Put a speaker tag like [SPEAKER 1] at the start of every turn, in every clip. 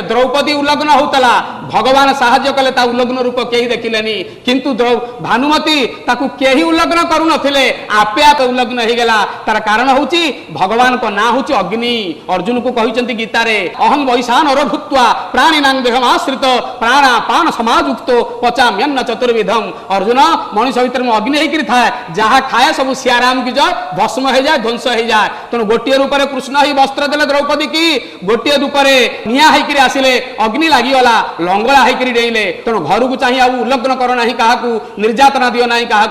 [SPEAKER 1] द्रौपदी उल्लग्न होता भगवान साहाय्य कले ता उल्लग्न रूप कहीं देखिलेनी किंतु भानुमती ताकू केही उल्लग्न करू नथिले आपे आपे उल्लग्न हो गला तार कारण होची भगवान को ना होची अग्नि अर्जुन को कहिसंती गीता रे अहं वैशान भूत्वा प्राणिनां देहमाश्रित प्राणा पान समाजुक्त पचाम्यन्न चतुर्विधम अर्जुन मनुष्य भीतर में अग्नि होकर थाए जहाँ खाए सब सियाराम की जाए भस्म हो जाए ध्वंस हो जाए तेणु गोटे रूप में कृष्ण ही वस्त्र देले द्रौपदी की गोटे रूप में निआ होकर आसिले अग्नि लगिगला लंगड़ा होकर डेइले तेणु घर को चाहिए आउ उल्लग्न कर ना क्या निर्यातना दियो ना क्या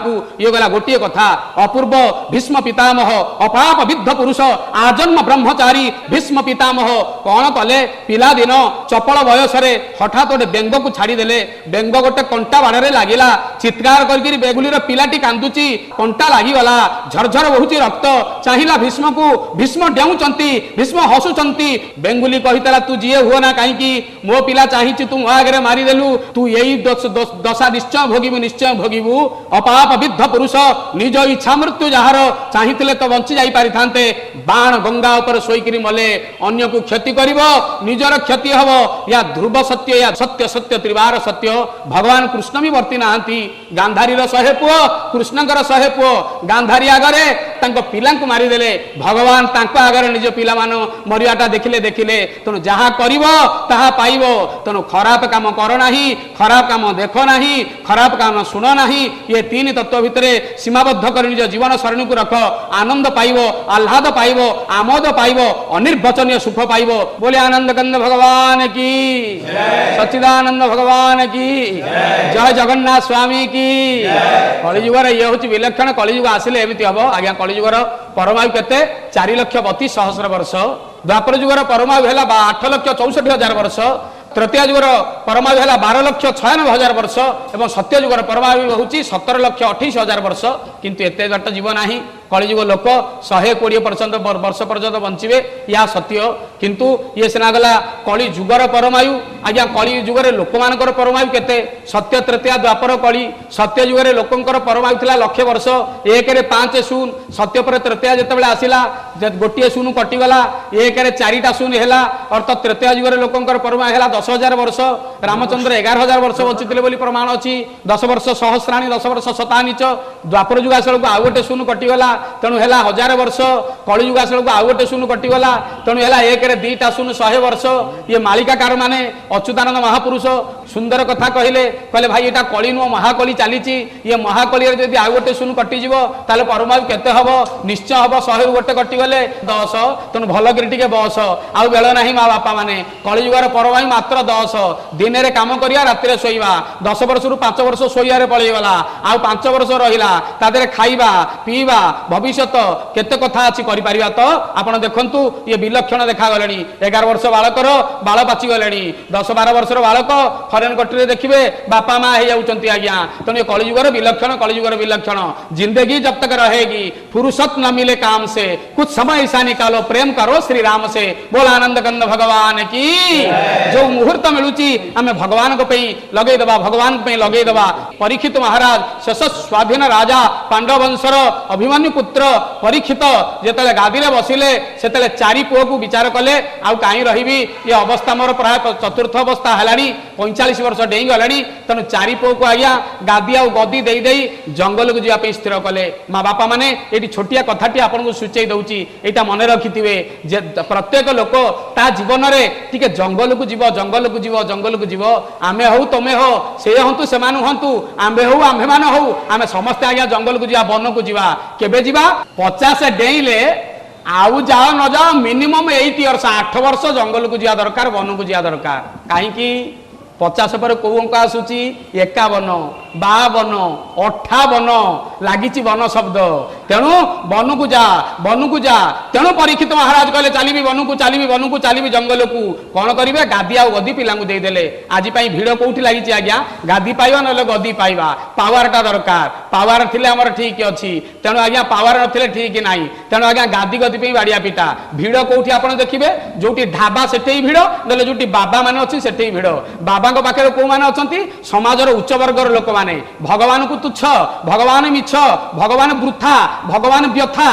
[SPEAKER 1] ये गला गोटे कथा अपूर्व भीष्म पितामह अपाप विद्ध पुरुष आजन्म ब्रह्मचारी भीष्म पितामह कौन कले पिला दिन चपल बयस हठात गोटे बेंग को छाड़ीदे बेंग गोटे कंटा बाड़े लगिला चित्कार कर बेगुलीर पिलाटी कांदुची कंटा लगिगला झरझर बहुची रक्त चाहिला भीष्म को भीष्म डेउंचंती भीष्म हसुचंती बेंगुली कहितला तू जीए हुआ ना कहीं मो पिला चाहिए तू मो आगे मारिदेलु तू यही दशा निश्चय भोगिबू अपाप विद्ध पुरुष निज इच्छा मृत्यु जार चाहिए तो बंची जाई पारि थांते बाण गंगा ऊपर शोईकरी मले अन्य को क्षति करिवो निजर क्षति हबो या ध्रुव सत्य या सत्य सत्य त्रिवार सत्य भगवान कृष्ण भी वर्ती नाहंती गांधारीर 100 पुओ कृष्णकर 100 पुओ गांधारी आगरे तांको पिलांको मारिदेले भगवान तांको आगरे निज पिला मान मरियाटा देखिले तेणु जहाँ करिवो ताहा पाइबो तेणु खराब काम कर नाही खराब काम देख नाही खराब काम सुन नाही ये तीन तत्व भितरे सीमाबद्ध कर निज जीवन सरणी को रख आनंद पाइबो आह्लाद पाइबो आमोद पाइबो अनिर्वचनीय सुख पाइबो बोले आनंद कंद भगवान की सच्चिदानंद भगवान की जय जगन्नाथ स्वामी की कलिजुगर ये हूँ विलक्षण कलिजुग आसिले एमती हम आज्ञा कलिजुगर परमायु केते 4,32,000 वर्ष द्वापर जुगर परमायु है 8,64,000 वर्ष तृतीय जुगर परमायु है 12,96,000 वर्ष एवं सत्य जुगर परमायु हूँ 17,28,000 वर्ष किंतु एत बाट जीव ना कलिजुग लोक 120% वर्ष पर्यंत बंचे या सत्य किंतु ये सिना गला कली जुगर परमायु आज्ञा कली जुगरे लोक मानकर परमायु केते सत्य तृतीय द्वापर कली सत्य जुगरे लोकंकर परमायु थिला 1,00,000 वर्ष 1 रे 5 शून सत्य पर तृतीय जेतेबेले आसिला गोटे शून कटिगला 1 रे 4टा शून हैला अर्थात तृतीय जुगरे लोकंकर परमायु हैला 10,000 वर्ष रामचंद्र 11,000 वर्ष बंचिथिले बोली प्रमाण अछि 10 वर्ष सहस्राणी 10 वर्ष शतानीच द्वापर जुग आसल को आ गोटे शून कटिगला तेणु है 1000 वर्ष कलिजुग आसल को आउ गोटे शून कटिगला तेणु है 1 रे 2टा शून 100 वर्ष ये मालिकाकार माने अच्युतानंद महापुरुष सुंदर कथा कहले भाई यहाँ कली नुह महाकली चली ये महाकली जब आउ गोटे शून कटिज ताले परमायु केते हम निश्चय हम 100 गोटे कटिगले 10 तेणु भल कर बस आउ बेल ना माँ बापा मैंने कलिजुगर परमायु मात्र 10 दिन में कम करिया राति शोवा 10 वर्ष रु 5 वर्ष शोइबार पलैगला आउ 5 वर्ष रहा तादे खाइबा पीवा भविष्य केते कथा अच्छी करिपारिबा तो आपण देखंतु ये विलक्षण देखा गलेनी 11 वर्ष बालकर बाल पाची गलेनी 10-12 वर्षर बालक फरेन कंट्री देखिए बापा माँ हो जाती आज्ञा तेणु कलिजुगर विलक्षण जिंदगी जब तक रहेगी फुर्सत न मिले काम से कुछ समय ऐसा निकालो प्रेम करो श्री राम से बोल आनंद कंद भगवान की जो मुहूर्त मिलूची आम भगवान को लगे दबा भगवान लगे दबा परीक्षित महाराज शेष स्वाधीन राजा पांडव वंशर अभिमन्यु पुत्र परीक्षित जिते गादी में बसिले से 4 पुओ को विचार कले आउ कहीं रही ये अवस्था मोर प्राय चतुर्थ अवस्था है 45 वर्ष डेई गला तेणु 4 पुओ को आज्ञा गादी आ गदी दे जंगल को जावाई स्थिर कले माँ बापा मैंने ये छोटिया कथाटी आपको सूचई दूची यहाँ मन रखिथे प्रत्येक लोक ता जीवन में टी जंगल को जीव आमे हो तुमे हो से हूँ से हूँ आंबे हो आम्भे मान हो आम समस्ते आज्ञा जंगल को जा वन को जीवा केबे जीवा 50 डेइले आउ जाओ न जाओ मिनिमम 8 इयर्स 8 वर्ष जंगल को जा दरकार वन को जा दरकार कहीं 50 पर कौ अंक आसूची 51 52 58 लगी वन शब्द तेणु वन को जा तेणु परीक्षित महाराज कहले चली जंगल को कौन करेंगे गादी आ गदी पिला देदेले आज भिड़ कौटी लगी आज्ञा गादी पाइबा ना गदी पाइबा पावरटा दरकार पावर थिले हमर ठीक अच्छी तेणु आज्ञा पावर नथिले ठीक नहीं तेणु आज्ञा गादी गदी बाड़िया पिटा भिड़ कौटी आप देखिए जो ढाबा से भिड़ ना जो बाबा मान अच्छी से भिड़ बाबा पाखे कौ मैंने अच्छा समाजर उच्च वर्गर लोक मैंने भगवान को तुच्छ भगवान मिछ भगवान वृथा भगवान व्यथा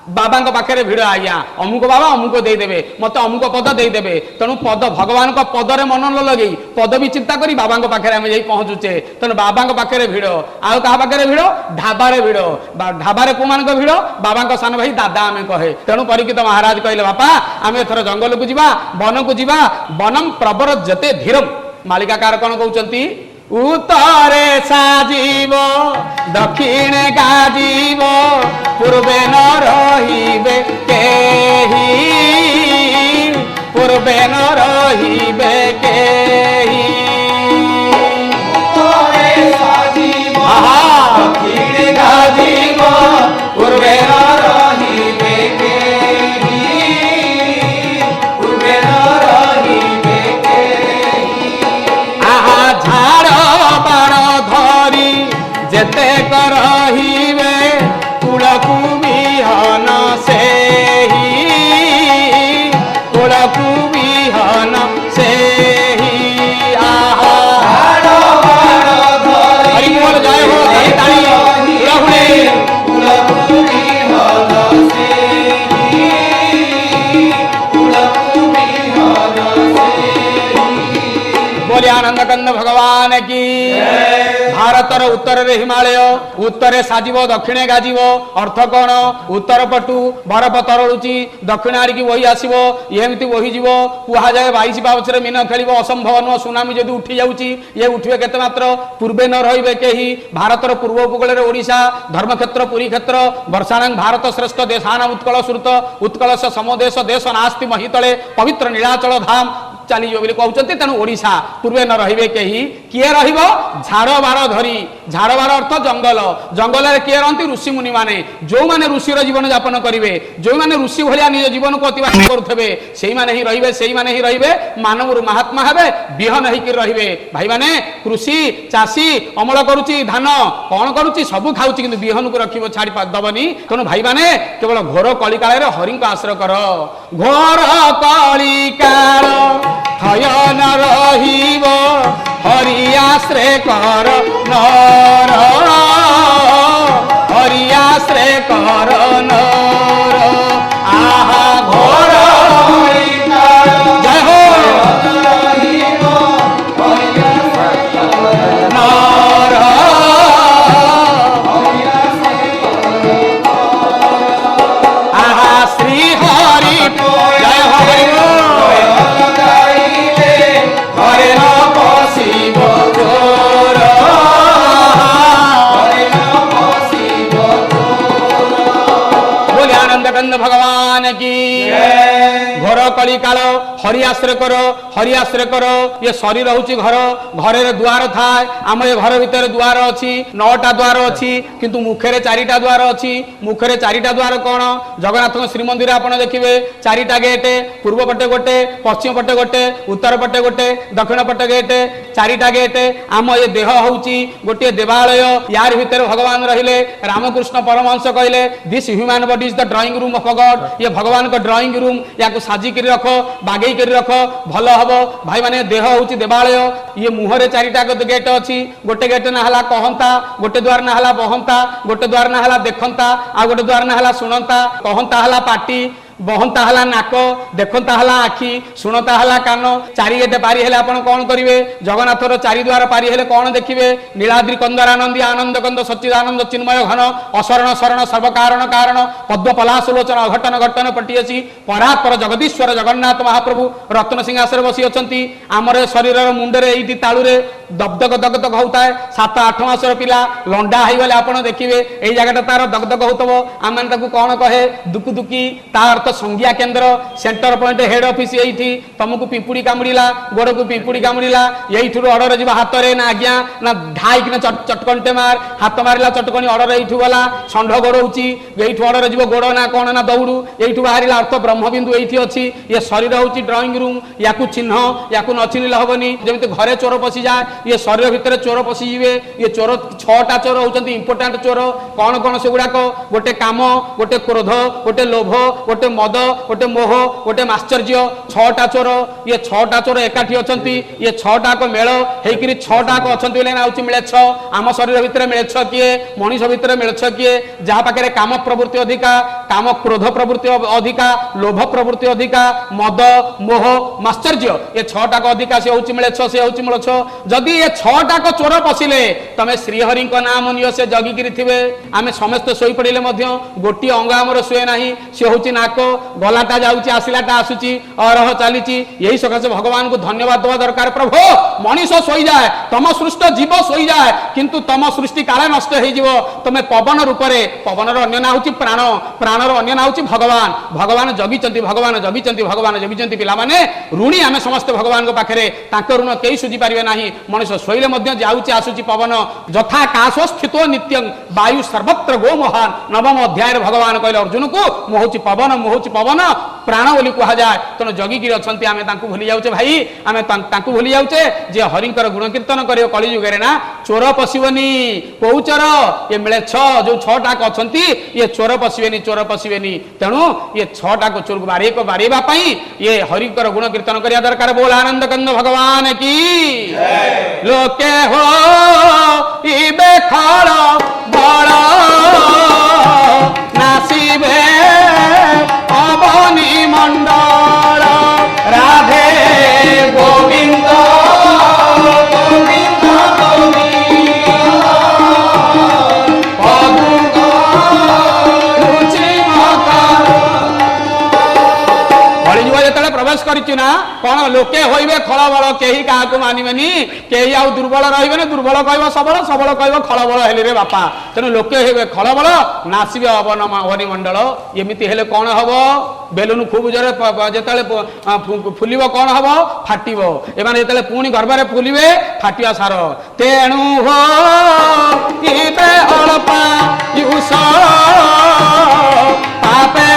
[SPEAKER 1] बाबा पाखे भिड़ आज्ञा अमुक बाबा अमुक देदेवे मत अमुक पद देदेवे तेणु पद भगवान पदरे मन न लगे पद भी चिंता करी बाबा पाखे आम जा पहुँचुचे तेणु बाबा पाखे भिड़ आउ क्या पाखे भिड़ ढाबारे भिड़ ढाबारे को मान भिड़ बाबा सान भाई दादा आम कहे तेणु परीक्षित महाराज कहले बापा आम एथर जंगल को जीवा वन को जीवा वनम प्रबर जते धीरम मालिकाकार कौन कहते उत्तरे साजीव दक्षिणे गाजीव पूर्वे न रहिबे केही पूर्वे न रहिबे केही उत्तरे साजीव दक्षिणे गाजीव पूर्वे न रहिबे केही पूर्वे न रहिबे केही आहा झाड़ जेते करहिबे कुलकु बिहन सेही कुलकु बिहन सेही आहा हरि बोल जय हो ताली ताली कुलकु बिहन सेही कुलकु बिहन सेही बोले आनंद कंद भगवान की भारतर उत्तर रे हिमालय उत्तरे साजिब दक्षिणे गाजिब अर्थ कौन उत्तर पटु बरफ तरलुची दक्षिण आड़की वही आसो एमती वही जीव कुहा जाए 22 पावछरे मीन खेल असंभव नुह सुनामी जदि उठी जाऊँगी ये उठे केते मात्र पूर्वे न रहिबे केही भारतर पूर्व उपकूल ओडिशा धर्मक्षेत्र पुरी क्षेत्र वर्षाण भारत श्रेष्ठ देशान उत्कल श्रुत उत्कल समदेश देश नास्ति महितले पवित्र नीलाचल धाम चलीज बोली कहते तेणु ओडिशा पूर्वे न रहिबे केही किए रहिबो झाड़ बार धरी झाड़ बार अर्थ जंगल जंगल में किए रही ऋषि मुनि माने जो माने ऋषिर जीवन यापन करेंगे जो माने ऋषि भाया निज जीवन को अतिबाहित करुवे से ही रहिबे मानव महात्मा हेबे विहन होकर रहिबे भाई माने कृषि चाषी अमल करुच्ची धान कौन करुच्ची सब खाऊँ कि विहन को रखिबो छाड़ी दबनी तेणु भाई माने केवल घोर कलिकाल हरि को आश्रय कर घोर कलिकाल थय न रहिब हरि आश्रय कर नर हरि आश्रय कर नर आहा घोर जय हो नर आहा श्री हरि जय हो हरे न पशिब चोर बोले आनंद कंद भगवान की घर कली काल हरि आश्रय करो ये शरीर हूँ घर घर द्वार थाए आम ये घर भितर द्वार अच्छी 9टा द्वार अच्छी किंतु मुखे 4टा द्वार अच्छी मुखे 4टा द्वार कौन जगन्नाथ श्रीमंदिर आप देखिए 4टा गेट पूर्व पटे गोटे पश्चिम पटे गोटे उत्तर पटे गोटे दक्षिण पटे गेट 4टा गेट आम ये देह हूँ गोटे देवालय यार भितर भगवान रहिले रामकृष्ण परमहंस कहले this human body is the drawing room of God ये भगवान का ड्राइंग रूम या साजिक रख बागेक रख भल हम भाई माने देह हूँ देवालय ये मुहरे 4टा गेट अच्छी गोटे गेट ना हला कहंता गोटे द्वार ना हला बहंता गोटे द्वार ना हला देखंता आ गोटे द्वार ना हला सुनंता कहंता हला पाटी बहंता हला नाक देखता हला आखि शुणता हला कान 4 गेट पारी हेले आपण कौन करिवे जगन्नाथर 4 द्वार पारी हेले कौन देखिवे नीलाद्रि कंदरानंदी आनंद कंद सच्चिदानंद चिन्मय घन अशरण शरण सर्वकारण कारण पद्म पलाशलोचन अघटन घटन पटियसी परात्पर जगदीश्वर जगन्नाथ महाप्रभु रत्न सिंहासन बसी अछंती आमर शरीर मुंडरे एइटी ताळुरे दगदग दगदग होता है 7-8 मासर पिला लंडा होगले आपण देखिए यही जगह तार दगदग होतबो आम कौन कहे दुकुदुकी तार तो संज्ञा केन्द्र सेंटर पॉइंट हेड ऑफिस यही तुमको पिंपुड़ी कामुड़ा गोड़ को पिंपुड़ी कामुड़ा यही अर्डर जी हाथ में ना आज्ञा ना ढाई ना चटकणटे मार हाथ मारा चटकणी अर्डर यू गला षंढ गोड़ौची यही अर्डर जीव गोड़ ना कौन ना दौड़ू यू बाहर अर्थ ब्रह्मबिंदु ये अच्छी ये शरीर हूँ ड्रॉइंग रूम या चिन्ह या न चिन्हले हेनी जमी घरे चोर पशि जाए ये शरीर भितर चोर पशिजे ये चोर 6टा चोर होती इंपोर्टाट चोर कौन कौन से गुड़ाक गोटे काम गोटे क्रोध गोटे लोभ गोटे मद गोटे मोह गोटे माश्चर्य 6टा चोर ये 6टा चोर एकाठी अच्छा ये 6टाक मेल होकर 6टाक अच्छा मिलेछ आम शरीर भितर मिलेछ किए मनीष भितर मिलेछ किए जहाँ पाखे काम प्रवृत्ति अधिका काम क्रोध प्रवृत्ति अधिका, लोभ प्रवृत्ति अधिका, मद मोह माश्चर्य ये छटाक अधिका से हूँ मिलेछ से हूँ मिलछ। जदि ये छटाक चोर पशिले तमें श्रीहरि नाम नियो से जगिकी थे। आम समस्त शोई पड़े गोटे अंग आमर शुए ना सी हूँ नाक गलाटा जाऊँगी आसलाटा आसूची अरह चली यही सकाशे भगवान को धन्यवाद देवा दरकार। प्रभु मनीष शोई जाए तम सृष्ट जीव शोई जाए किंतु तम सृष्टि काले नष्ट हो तुम पवन रूप से पवनर अन्य ना हूँ प्राण प्राणर अन्य ना हूँ भगवान भगवान जगिंट भगवान जगिंट भगवान जगिंट पिलाने ऋणी आम समस्त भगवान पाखे ऋण कई सुझी पारे ना। मनीष शोले जाऊँगी आसूची पवन यथा काश स्थित नित्य वायु सर्वत्र गो महान। नवम अध्याय भगवान कहले अर्जुन को मुहूँ पवन प्राण बोली कह जाए तेणु जगिकी अच्छा आम भूली जाऊे भाई आम भूली जाऊे जे हरिंकर गुण कीर्तन कर कलिजुगे ना चोर पशिबनी कौ चोर ये मिले जो छटाक अच्छा ये चोर पशिबेनी तेणु ये छटाक चोर को बाड़ेवाई ये हरिंकर गुण कीर्तन करने दरकार। बोल आनंद कंद भगवान की लोके हो इबे खड़ बड़ नासिबे अवनी मंडल राधे गोविंद प्रवेश करना कौन लोके होइबे खलबल कहीं क्या मानवेनी कहीं आउ दुर्बल रही दुर्बल कह सबल सबल कह खलबल हेले रे बापा। तेणु लोके होइबे खलबल नासिबे अवनी मंडल एमती हेले कौन हम बेलुन खूब जोरे जो फुल कौन हम फाटव एम जो पुणी गर्भ फुलवे फाटिया सार। तेणु हो अल्पा पापे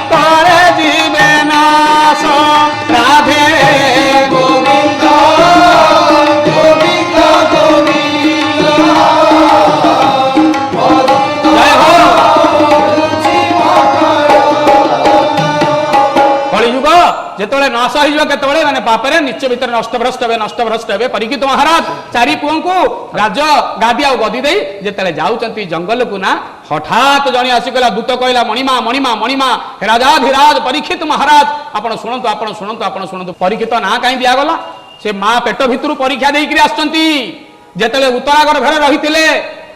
[SPEAKER 1] करे जीवे नाश राधे गोविंद गोविंद गोविंद जय हो। कलिजुग जिते नाश हो माने पापरे निश्चय भितर नष्टभ्रष्ट हे परीक्षित महाराज चारि पुओं को राज गादी आ गदी दे जिते जाऊँच जंगल को ना हठात जड़े आसिकला दूत कहला मणिमा मणिमा मणिमा राजाधिराज परीक्षित महाराज आपण शुणु परीक्षित ना कहीं दिगला से माँ पेट भितर परीक्षा देकर आसते उत्तरागढ़ घर रही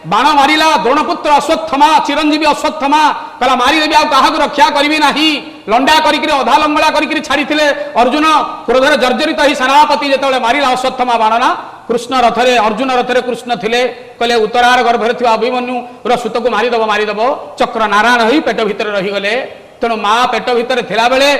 [SPEAKER 1] बाण मारिला द्रोणपुत्र अश्वत्थमा चिरंजीवी अश्वत्थमा कहला मारिदेवी आहा रक्षा करी ना लंडा करी अधा लंगड़ा करी छाड़ी अर्जुन क्रोधर जर्जरित ही सेनापति जो मारिला अश्वत्थमा बाणना कृष्ण रथरे अर्जुन रथरे कृष्ण थिले कहले उत्तरार गर्भरे थिबा अभिमन्यु सुत को मारिदेव चक्र नारायण ही पेट भितर रहीगले। तेणु माँ पेट भितर थिला बेले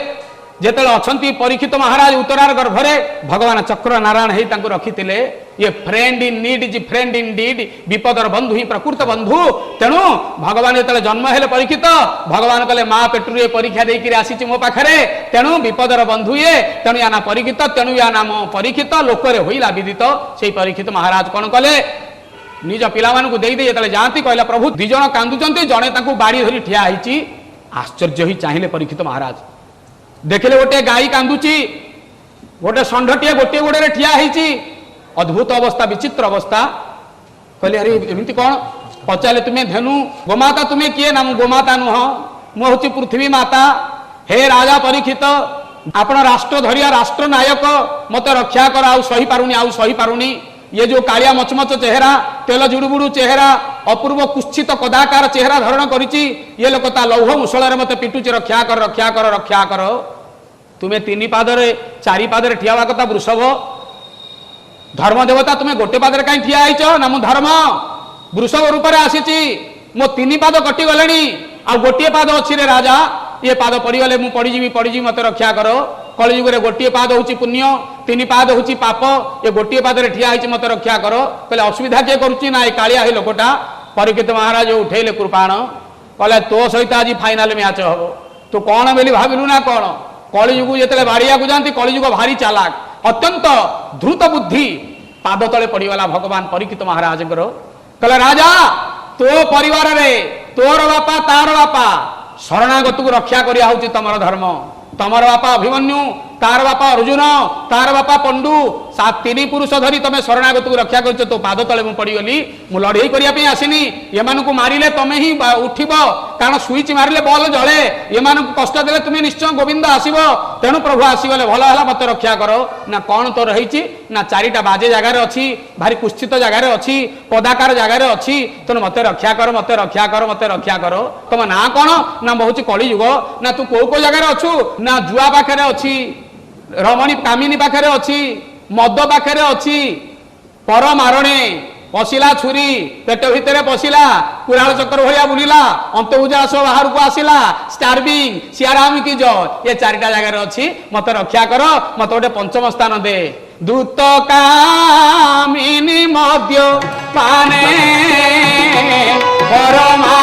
[SPEAKER 1] जेते अछंती परीक्षित महाराज उत्तरार गर्भरे भगवान चक्र नारायण ही तांको रखिथिले। ये friend in need is friend in deed विपदर बंधु ही प्रकृत बंधु। तेणु भगवान जो जन्म हेले परीक्षित भगवान कहले माँ पेटू ये परीक्षा देकर आसी मो पाखे तेणु विपदर बंधु ये तेणु या ना परीक्षित तेणु या नाम परीक्षित लोकरे होइला विदित। से परीक्षित महाराज कौन कले निज पिला दे जाती कहला प्रभु दिज कांदुचंती जड़े बाड़ी धरी ठिया होइची। आश्चर्य ही चाहिए परीक्षित महाराज देखिले गोटे गाई कांदुची गोटे षंढटीए गोटे गोड़े ठिया होइची अद्भुत अवस्था विचित्र अवस्था। कहले अरे एमती कौन पचारे तुम्हें धेनु गोमाता तुम्हें किए ना गोमाता नुह मु हूँ पृथ्वी माता। हे राजा परीक्षित आपण राष्ट्र धरिया राष्ट्र नायक मत रक्षा कर आउ सही पारुनी ये जो कालिया मचमच चेहरा तेल जुड़ुबुड़ू चेहरा अपूर्व कुत्सित कदाकार चेहरा धारण करिछि ये लोक ता लौह मुसलरे मत पिटुची रक्षा कर। तुम्हें तीन पादरे चारि पादरे ठियावा कथा वृषभ धर्म देवता तुम्हें गोटे पादरे कहीं ठिया आइच ना मु धर्म वृषभ रूप में आसी मो तीन पाद कटि गले आ गोटे पाद अच्छी रे राजा ये पाद पड़गले मु पड़जी मत रक्षा कर। कलिजुगे गोटे पाद हूँ पुण्य तीन पाद हूँ पाप ये गोटे पादरे ठिया होती मत रक्षा कर। कहले असुविधा किए करुच्ची ना ये कालिया ही लोकटा। परीक्षित महाराज उठेले कृपाण कहले तो सहित आज फाइनाल मैच हम तू कौन बोली भाविलु ना कौन। कलिजुग जो बाड़िया को जाती कलिजुग भारी चालाक अत्यंत द्रुत बुद्धि पाद तले पड़गला भगवान परीक्षित महाराज कहले राजा तो परिवार रे तोर बापा तार बापा शरणागत को रक्षा करिया होची तमर धर्म तमर बापा अभिमन्यु तार बापा अर्जुन तार बापा पंडु तीन पुरुष धरी तुम शरणागत को रक्षा कर तो पाद तले मु पड़गली मु लड़ई करने आसनी एमानू मारे तुम ही उठब कारण स्विच मारे बल जले एमानू कष्ट देले तुम्हें निश्चय गोविंद आसब तेणु प्रभु आसीगले भल है मत रक्षा कर ना कौन तो रही ना चारिटा बाजे जगार अच्छी भारी कुत्सित जगार अच्छी पदाकार जगार अच्छी तेणु मत रक्षा कर मत रक्षा कर मत रक्षा कर तुम ना कौन ना बहुत कली युग ना तू कौ कौ जगार अच्छु ना जुआ पाखे अच्छी रमणी कामिनी पाखे अच्छी मद पाखे अच्छी पर मारणे पशिला छुरी पेट भितर पशिला कुराल चक्र भाया बुलिला अंतभुजास बाहर को आसिला स्टार्विंग सियाराम की जय ये चारिटा जगार अच्छी मत रक्षा कर मत गोटे पंचम स्थान दे दूत कामिनी मध्य पाने परमा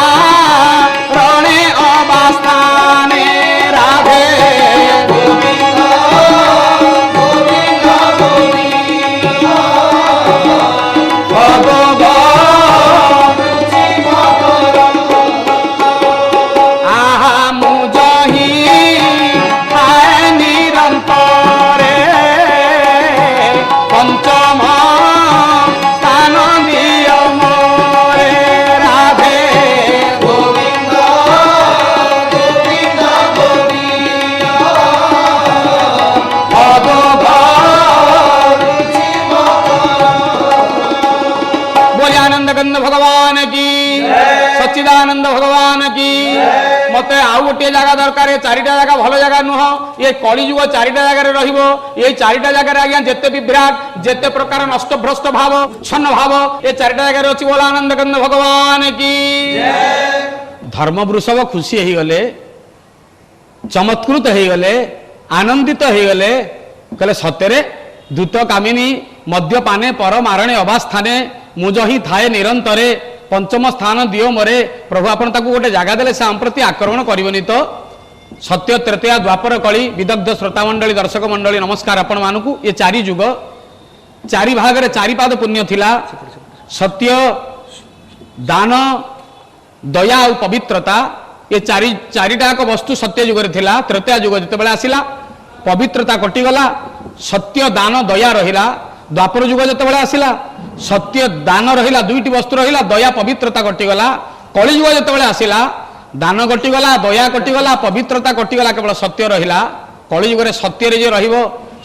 [SPEAKER 1] रणे अवस्थाने राधे भगवान की सच्चिदानंद भगवान की मत आउ गोटे जगह दरकार चारिटा जगह भल जगह नुह ये कलिजुग चारिटा जगह रहिबो ये चारिटा जगह आज्ञा जेते विभ्राट जेते प्रकार नष्ट भ्रष्ट भाव छन्न भाव ये चारिटा जगह अच्छी बोला आनंद कंद भगवान की धर्म वृषभ खुशी हो गले चमत्कृत हो गले आनंदित हो गले कहले सत्य दूत कामिनी मद्यपाने पर मारणे अवस्थाने मुझ ही थाए निरंतरे पंचम स्थान दियो मरे प्रभु आपन ताकू गोटे जगह देले से आम प्रति आक्रमण करबनी तो सत्य तृतीया द्वापर कली विदग्ध श्रोता मंडली दर्शक मंडली नमस्कार आपण मानकू ये चारि जुग चारि भाग रे चारि पाद पुण्य थिला सत्य दान दया और पवित्रता ये चारिटा वस्तु सत्य जुग रे थिला तृतीया जुग जते बेला आसिला पवित्रता कटिगला सत्य दान दया रहिला द्वापर जुग जते बेला आसिला सत्य दान रहिला दुईटी वस्तु रहिला दया पवित्रता कटिगला कलिजुग जते आसिला दान कटिगला दया कटिगला पवित्रता कटिगला केवल सत्य रहिला कलिजुग सत्य रे जे रहिबो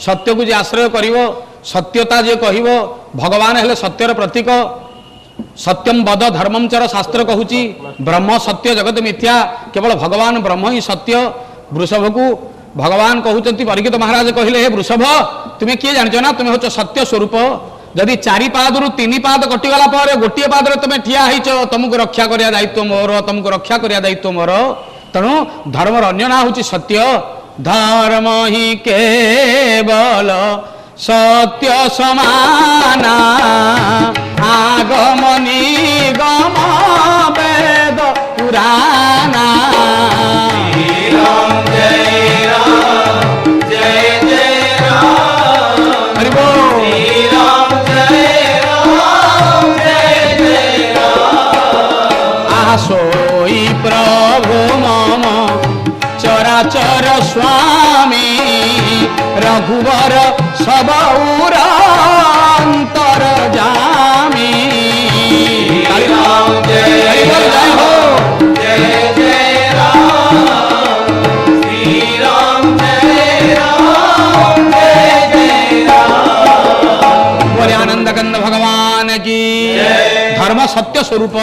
[SPEAKER 1] सत्य को जे आश्रय करिवो सत्यता जे कहिबो भगवान हेले सत्यर प्रतीक सत्यम वद धर्मम चर शास्त्र कहूची ब्रह्म सत्य जगत मिथ्या केवल भगवान ब्रह्म ही सत्य वृषभ को भगवान कहते परीक्षित महाराज कहले हे वृषभ तुम्हें किए जान ना तुम्हें हो सत्य स्वरूप जदि चारि पादरु तीन पाद कटिगला पर गोटे पादरे तुम ठिया होइछ तुमको रक्षा करिया दायित्व मोर तुमको रक्षा करिया दायित्व मोर तेणु धर्मर अन्य ना हूँ सत्य धर्म ही केवल सत्य समाना आगम निगम वेद पुराना सोई प्रभु मम चराचर स्वामी रघुवर सबौर अंतर जामी जय हो जय जय राम श्री राम जय राम जय जय राम बोले आनंद कंद भगवान की धर्म सत्य स्वरूप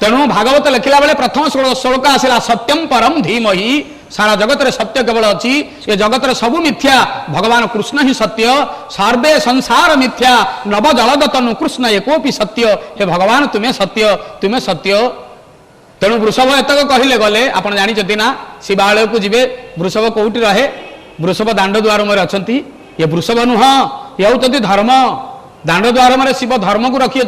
[SPEAKER 1] तेणु भागवत लिखला बेले प्रथम श्लोक आसला सत्यम परम धीमहि सारा जगत रे सत्य केवल अच्छी ये जगत रे सबु मिथ्या भगवान कृष्ण ही सत्य सर्वे संसार मिथ्या नव जलदतनु कृष्ण एकोपि सत्य हे भगवान तुम्हें सत्य तेणु वृषभ एतक कहले गले आपण जानी ना शिवालय को जीवे वृषभ कोउटी रहे वृषभ दांड द्वार में अछंती ये वृषभ नुह ये होउतंती धर्म दांड द्वार में शिव धर्म को रखी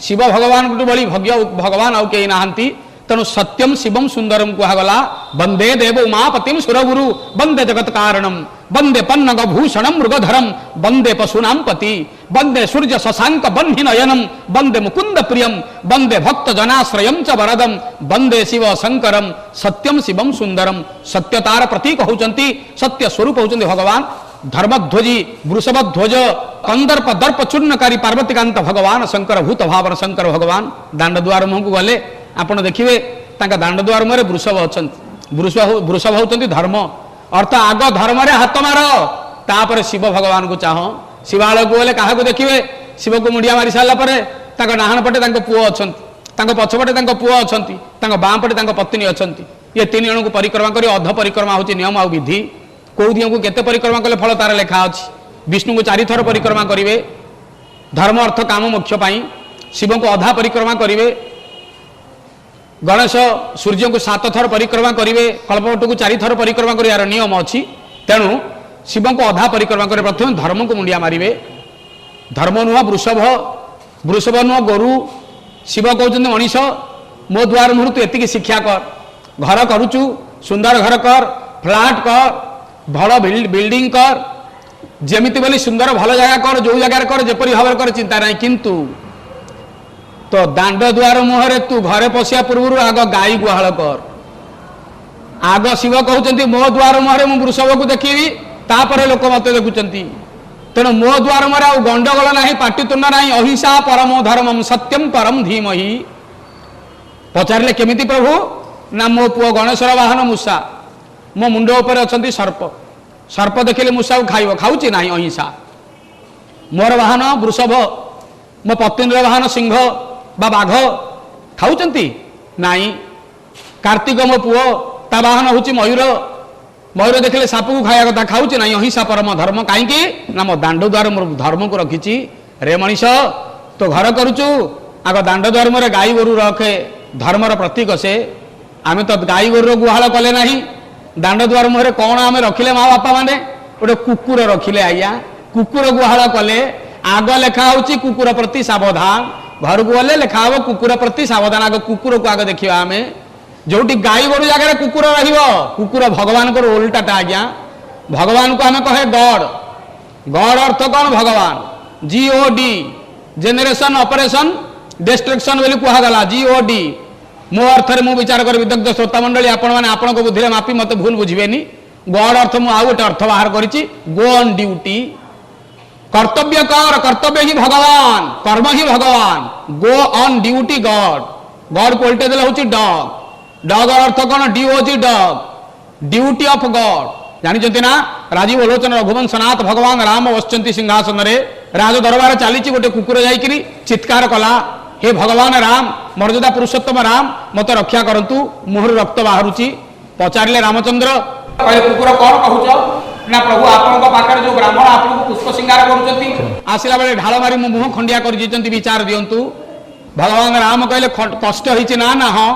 [SPEAKER 1] शिव भगवान भली भग्य भगवान आउ कई नहांती तेणु सत्यम शिवम सुंदरम कहगला वंदे देव उमापतिम सुरगुरु वंदे जगत कारणम वंदे पन्नग भूषणम मृगधरम वंदे पशुनाम पति वंदे सूर्य शशांक बन्ही नयनम वंदे मुकुंद प्रियम वंदे भक्त जनाश्रयम च वरदम वंदे शिव शंकरम सत्यम शिवम सुंदरम। सत्यतार प्रतीक होचंती सत्य स्वरूप होचंती भगवान धर्मध्वजी वृषभध्वज कंदर्प दर्प चूर्णकारी पार्वतीकांत भगवान शंकर भूत भावन शंकर भगवान दांड द्वार मुह को गले आपण देखिए दांड द्वार मुहर वृषभ अच्छा वृषभ होचंती धर्म अर्थ आग धर्म रे हाथ मार तापर शिव भगवान को चाह शिवालय को गले क्या देखिए शिव को मुंडिया मारी सारा पर डाहाण पटे पुओ अच्छा पछपटे पुओ अच्छा बाँ पटे पत्नी अच्छा ये तीन जन को परिक्रमा कर अध परिक्रमा हूँ नियम आ विधि कौ दियों को केते परिक्रमा कले फल तार लेखा अच्छी विष्णु को 4 थर परिक्रमा करेंगे धर्म अर्थ काम मोक्ष पाई शिव को अधा परिक्रमा करेंगे गणेश सूर्य को 7 थर परिक्रमा करेंगे कल्पवट को 4 थर परिक्रमा कर नियम अच्छी तेणु शिव को अधा परिक्रमा करें प्रथम धर्म को मुंडिया मारे धर्म नुह वृषभ वृषभ नुह गोरु शिव कहते मनीष मो द्वार मुहूर्त एति शिक्षा कर घर करुचु सुंदर घर कर फ्लाट कर भल बिल्डिंग कर जमीती बोली सुंदर भल जगह कर जो जगार कर जेपरी भाव कर चिंता ना किंतु तो दांड द्वार मुहरे तू घरे पशिया पूर्व आग गाई गुहाल कर आग शिव कहते मो द्वार मुहरे मु वृषभ को देखी तापर लोक मत देखुंत तेणु मो द्वार मुहरे आ गंडगोल ना पाटितुंड ना अहिंसा परमो धर्मम सत्यम परम धीमहि पचारे केमिति प्रभु ना मो पुओ गणेशर वाहन मूषा मो मुंड उपर अच्छा सर्प सर्प देखिले मूषा को खाइब खाऊँ ना अहिंसा मोर वाहन वृषभ मो पत्नी वाहन सिंह बा बाघ खाऊँच नाई कार्तिक मो पुओ ता वाहन हूँ मयूर मयूर देखिले साप को खाया कथा खाऊँ ना अहिंसा परम धर्म कहीं ना मो दांड द्वार मोर धर्म को रखी रे मनीष तो घर करुचु आग दांड द्वार मोर गाई गोरु रखे धर्मर प्रतीक से आम तो गाई गोरु गुहाल कले ना दांड द्वार मुहरे कौन आम रखिले माँ बापा माने गोटे कुकुर रखिले आज्ञा कुकुर गुहाल कले आग लेखा हूँ कुकुर प्रति सावधान घर को गले लेखा हम कुकुर प्रति सावधान आग कुकुर को आग देखा आम जो गाई गोरु जगह कुकुर रुकुर भगवान को ओल्टाटा आज्ञा भगवान को आम कहे गॉड गॉड अर्थ कौन भगवान GOD जेनेरेशन ऑपरेशन डिस्ट्रक्शन बोली कहगला GOD मो अर्थ में मु विचार कर विदग्ध श्रोता मंडली आपण मैंने आपण बुद्धि मापी मत भूल बुझेनि गॉड अर्थ मु आउ गोटे अर्थ बाहर करी गो ऑन ड्यूटी कर्तव्य कर कर्तव्य ही भगवान कर्म ही भगवान go on duty God God को उल्टे देला होची डॉग डॉग अर्थ कौन DOG dog duty of God जानी ना राजीव लोचन रघुवंशनाथ भगवान राम बसचंती सिंहासन रे राज दरबार चली गोटे कुकुर जाइकरी चित्कार कला हे भगवान राम मर्यादा पुरुषोत्तम राम मत रक्षा करंतु मुहर रक्त बाहरुची पचारे रामचंद्र कहे कुकुर कौन कहूच ना प्रभु आपन पाखे जो ब्राह्मण आपको पुष्प सिंगार कर आसला बेले ढाल मारी मो मुह खंडिया कर विचार दिंतु भगवान राम कहले कष्ट होती ना ना हाँ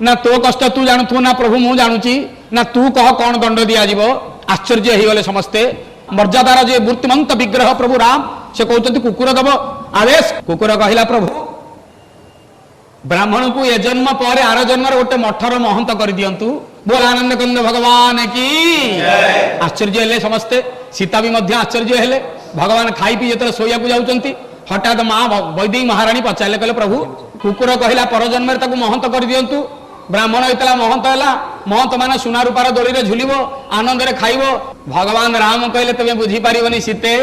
[SPEAKER 1] ना तो कष्ट तू जानू ना प्रभु मु जानुची ना तू कह कौन दंड दिज्व आश्चर्य हो गले समस्ते मर्यादार जे मूर्तिमंत विग्रह प्रभु राम से कहते कुकुर दब आदेश कुकुर कहला प्रभु ब्राह्मण को ए जन्म पर आर जन्म गोटे मठर महंत कर दिंतु बोल आनंद कंद भगवान की आश्चर्य हेले समस्ते सीता भी मध्य आश्चर्य हेले भगवान खाई पी जो शोया जाऊँच हठात माँ वैदेही महाराणी पचारे कहले प्रभु कुकुर कहला पर जन्म महंत कर दिंतु ब्राह्मण होता महंत है महंत मान सुना रूपार दोली रे झुलिब आनंद रे खाइब भगवान राम कहले तुम्हें बुझीपार सीते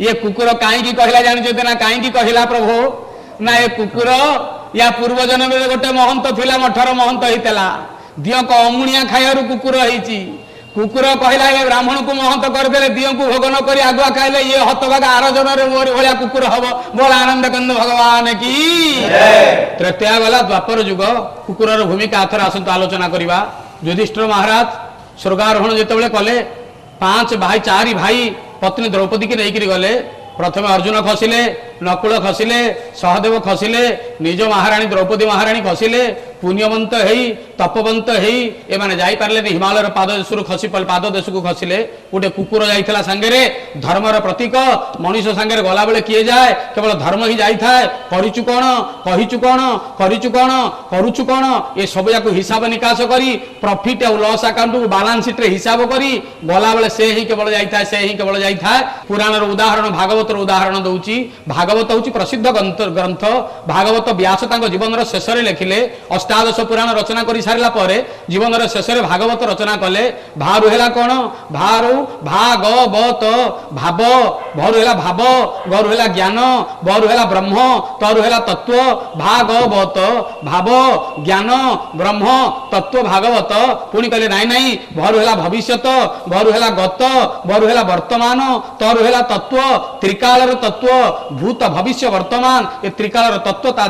[SPEAKER 1] ये कुकुर कहीं कहला जानी ना कहीं कहला प्रभु ना ये कुकुर या पूर्व जन्म गोटे महंत थिला मठर महंत होता दिह को अमुणिया खाइबार कुकुर होती कुकुर कहला ये ब्राह्मण को महंत करदे दिह को भोग न कर आगुआ खाइले ये हतभागा आर जन्म मोरी भाया कुकुर हम बोल आनंद कंद भगवान की त्रेतया गला द्वापर युग कुकुर भूमिका आथर आसतु आलोचना करवा युधिष्ठिर महाराज स्वर्गारोहण जिते कले 5 भाई 4 भाई पत्नी द्रौपदी की नहीं गले प्रथम अर्जुन खसिले नकुल खसिले सहदेव खसिले निज महाराणी द्रौपदी महाराणी खसिले पुण्यवंत हेई तपवंत हेई एमाने जाई पारले हिमालयर पाद देशु खसी पाद देशु को खसिले गोटे कुकुर जाइथिला संगे धर्मर प्रतीक मनीष संगे गला बेले किए जाए केवल धर्म ही जाई थाए करिचु कोन कहिचु कोन करिचु कोन करूचु कोन ए सब याक हिसाब निकास करी प्रॉफिट और लॉस अकाउंट को बैलेंस शीट रे हिसाब करी गला बेले से ही केवल जाई थाए से ही केवल जाई थाए पुराण उदाहरण भागवत उदाहरण दउची भागवत होची प्रसिद्ध ग्रंथ भागवत व्यास तांको जीवन रो शेष रे लेखिले अष्टादश पुराण रचना करी सारला परे जीवन रो शेष रे भागवत रचना कले भारु हेला कोन भारु भागवत भाव भरु हेला भाव गरु हेला ज्ञान बरु हेला ब्रह्म तरु हेला तत्व भागवत भाव ज्ञान ब्रह्म तत्व भागवत पुणी कहले नाई नाई भरु हेला भविष्यत भरु हेला गत भरु हेला वर्तमान तरु हेला तत्व त्रिकालर तत्व भूत भविष्य वर्तमान ए त्रिकालर तत्व ता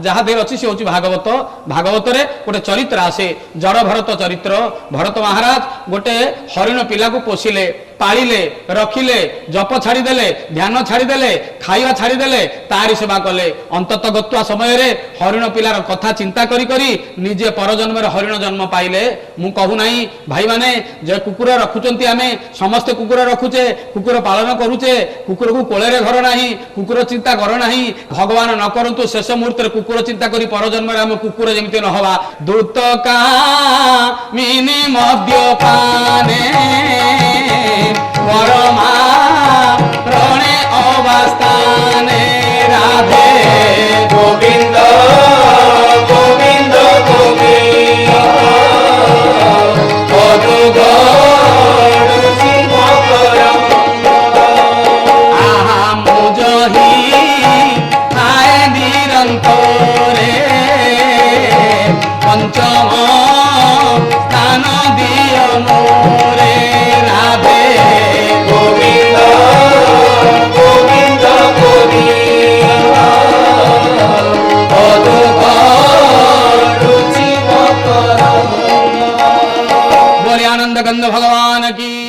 [SPEAKER 1] जहा देर अछि से होची भागवत भागवत रे गोटे चरित्र आसे जड़ भरत चरित्र भरत महाराज गोटे हरिण पिला को पोषिले पालिले रखिले जप छाड़ीदेले ध्यान छाड़ीदेले खाଇବା छाड़ीदेले तारी सेवा कले अंतत गत्वा समय रे हरिण पिलार कथा चिंता करी करी निजे परजन्म रे हरिण जन्म पाइले मु कहू नाही भाई माने जे कुकुर रखुचंती आमे समस्त कुकुर रखुचे कुकुर पालन करूचे कुकुर को कोले रे घर नाही कुकुर चिंता कर नाही भगवान न करंतु शेष मुहूर्त रे कुकुर चिंता करी परजन्म रे आमे कुकुर जेमिति न हवा दूत का मिनी मद्यपाने परमा प्रणे अवस्थाने राधे गोविंद गोविंद गोविंद आहा मुझही आए निरंतरे पंचम स्थान दिय मोरे राधे गोविंद गोविंद बोले आनंद गंध भगवान की।